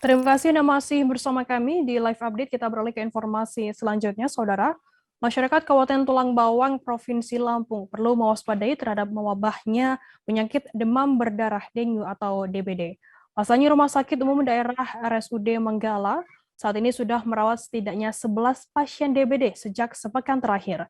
Terima kasih Anda masih bersama kami di live update. Kita beralih ke informasi selanjutnya, Saudara. Masyarakat Kabupaten Tulang Bawang, Provinsi Lampung perlu mewaspadai terhadap mewabahnya penyakit demam berdarah dengue atau DBD. Pasalnya Rumah Sakit Umum Daerah RSUD Manggala saat ini sudah merawat setidaknya 11 pasien DBD sejak sepekan terakhir.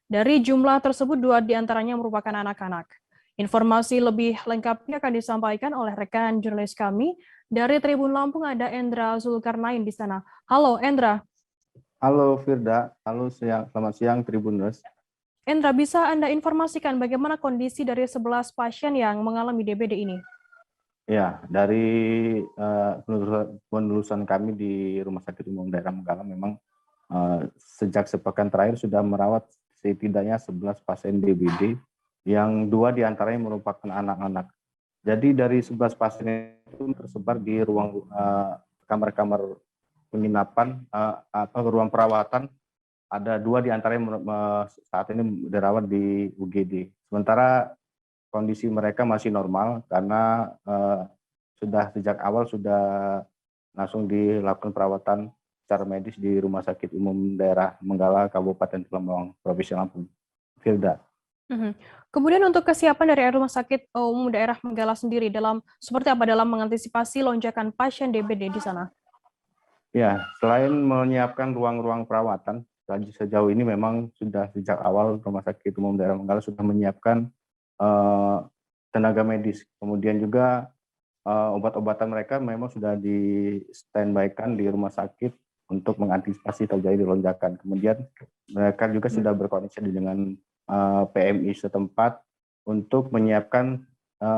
Dari jumlah tersebut, 2 diantaranya merupakan anak-anak. Informasi lebih lengkapnya akan disampaikan oleh rekan jurnalis kami dari Tribun Lampung. Ada Endra Zulkarnain di sana. Halo Endra. Halo Firda, selamat siang Tribuners. Endra, bisa Anda informasikan bagaimana kondisi dari 11 pasien yang mengalami DBD ini? Ya, dari penelusuran kami di Rumah Sakit Umum Daerah Manggala memang sejak sepekan terakhir sudah merawat setidaknya 11 pasien DBD yang 2 diantaranya merupakan anak-anak. Jadi dari 11 pasien itu tersebar di ruang kamar-kamar penginapan atau ruang perawatan. Ada 2 diantaranya saat ini dirawat di UGD. Sementara kondisi mereka masih normal karena sudah sejak awal sudah langsung dilakukan perawatan secara medis di Rumah Sakit Umum Daerah Manggala, Kabupaten Tulang Bawang, Provinsi Lampung. Firda. Kemudian untuk kesiapan dari Rumah Sakit Umum Daerah Manggala sendiri seperti apa dalam mengantisipasi lonjakan pasien DBD di sana? Ya, selain menyiapkan ruang-ruang perawatan, sejauh ini memang sudah sejak awal Rumah Sakit Umum Daerah Manggala sudah menyiapkan tenaga medis. Kemudian juga obat-obatan mereka memang sudah di standby-kan di rumah sakit untuk mengantisipasi terjadi lonjakan. Kemudian mereka juga sudah berkoordinasi dengan PMI setempat untuk menyiapkan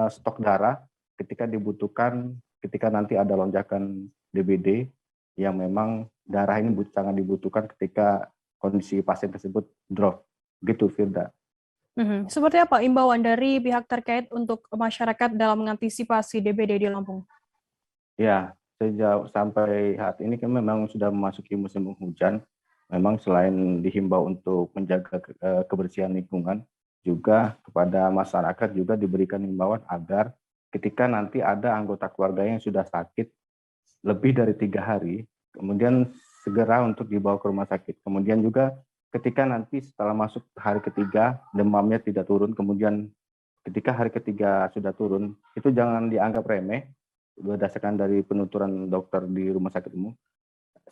stok darah ketika dibutuhkan, ketika nanti ada lonjakan DBD yang memang darah ini sangat dibutuhkan ketika kondisi pasien tersebut drop. Begitu, Firda. Seperti apa imbauan dari pihak terkait untuk masyarakat dalam mengantisipasi DBD di Lampung? Ya, sejauh sampai saat ini kan memang sudah memasuki musim hujan. Memang selain dihimbau untuk menjaga kebersihan lingkungan, juga kepada masyarakat juga diberikan himbauan agar ketika nanti ada anggota keluarga yang sudah sakit lebih dari 3 hari, kemudian segera untuk dibawa ke rumah sakit. Kemudian juga ketika nanti setelah masuk hari ketiga, demamnya tidak turun, kemudian ketika hari ketiga sudah turun, itu jangan dianggap remeh, berdasarkan dari penuturan dokter di rumah sakit umum,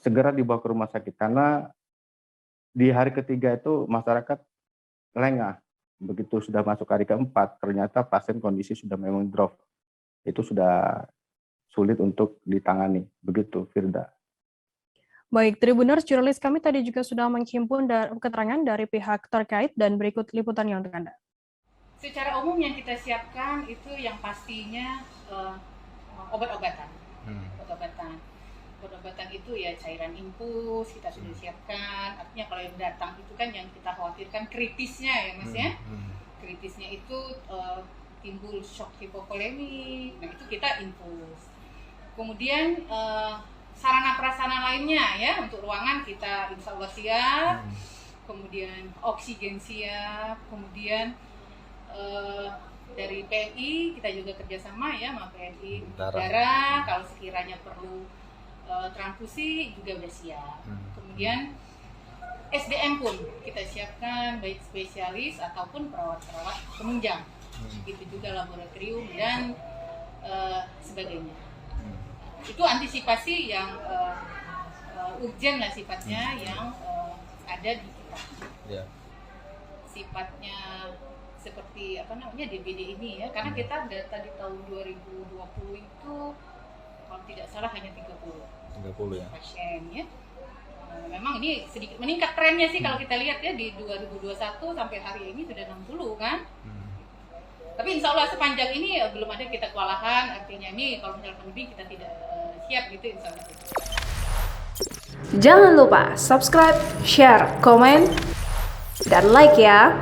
segera dibawa ke rumah sakit. Karena di hari ketiga itu masyarakat lengah. Begitu sudah masuk hari keempat, ternyata pasien kondisi sudah memang drop. Itu sudah sulit untuk ditangani. Begitu, Firda. Baik, Tribuners, jurnalis kami tadi juga sudah menghimpun keterangan dari pihak terkait dan berikut liputannya untuk Anda. Secara umum yang kita siapkan itu yang pastinya obat-obatan. Obat-obatan itu ya cairan infus kita sudah siapkan. Artinya kalau yang datang itu kan yang kita khawatirkan kritisnya ya Mas ya. Kritisnya itu timbul shock hipovolemik. Nah itu kita infus. Kemudian sarana prasarana lainnya ya untuk ruangan kita insya Allah siap. Kemudian oksigen siap. Kemudian dari PMI kita juga kerjasama ya sama PMI darah kalau sekiranya perlu transfusi juga udah siap. Kemudian SDM pun kita siapkan baik spesialis ataupun perawat-perawat penunjang, begitu juga laboratorium dan sebagainya. Itu antisipasi yang urgent lah sifatnya yang ada di kita. Sifatnya seperti DBD ini ya, karena kita data di tahun 2020 itu kalau tidak salah hanya 30 ya pasien ya. Memang ini sedikit meningkat trennya sih kalau kita lihat ya di 2021 sampai hari ini sudah 60 kan. Tapi insya Allah sepanjang ini belum ada kita kewalahan, artinya ini kalau misalkan lebih kita tidak siap gitu insya Allah. Jangan lupa subscribe, share, komen, dan like ya.